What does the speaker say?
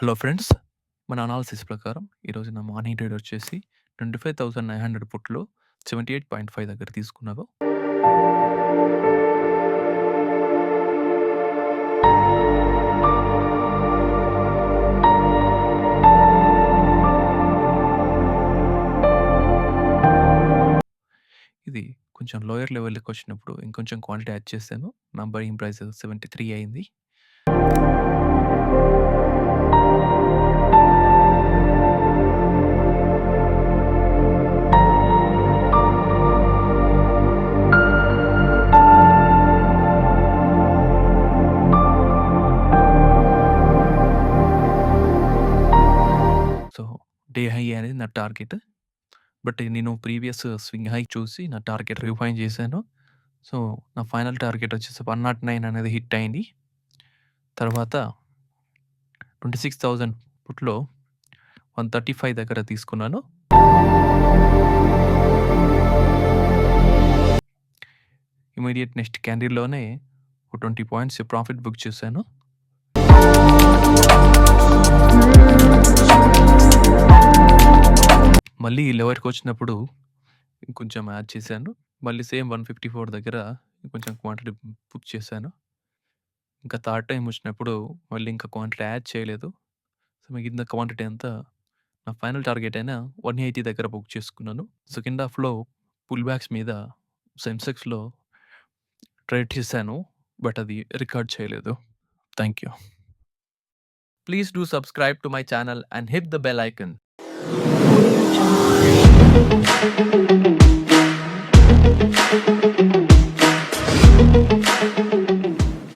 Hello friends. మన analysis ప్రకారం ఈరోజు నా మార్నింగ్ ట్రేడ్ వచ్చేసి 25,900 పుట్‌లో 78.5 దగ్గర తీసుకున్నారు. ఇది కొంచెం లోయర్ లెవెల్‌కొచ్చినప్పుడు ఇంకొంచెం క్వాంటిటీ యాడ్ చేశాను. నా బయింగ్ ప్రైస్ 73 అయింది. సో, డే హై అనేది నా టార్గెట్. బట్ నేను ప్రీవియస్ స్వింగ్ హై చూసి నా టార్గెట్ రిఫైన్ చేశాను. సో, నా ఫైనల్ టార్గెట్ వచ్చేసి 109 అనేది హిట్ అయింది. తర్వాత 26,000 పుట్‌లో 135 దగ్గర తీసుకున్నాను. ఇమ్మీడియేట్ నెక్స్ట్ క్యాండిల్‌లోనే ఒక 20 పాయింట్స్ ప్రాఫిట్ బుక్ చేశాను. మళ్ళీ ఈ లెవెల్‌కొచ్చినప్పుడు ఇంకొంచెం యాడ్ చేశాను. మళ్ళీ సేమ్ 154 దగ్గర ఇంకొంచెం క్వాంటిటీ బుక్ చేశాను. ఇంకా థర్డ్ టైమ్ వచ్చినప్పుడు మళ్ళీ ఇంకా క్వాంటిటీ యాడ్ చేయలేదు. సో, మిగిలిన క్వాంటిటీ అంతా నా ఫైనల్ టార్గెట్ అయిన 180 దగ్గర బుక్ చేసుకున్నాను. సెకండ్ హాఫ్‌లో పుల్ బ్యాక్స్ మీద సెన్సెక్స్‌లో ట్రేడ్ చేశాను. బట్ అది రికార్డ్ చేయలేదు. Thank you. Please do subscribe to my channel and hit the bell icon. Audio Jungle.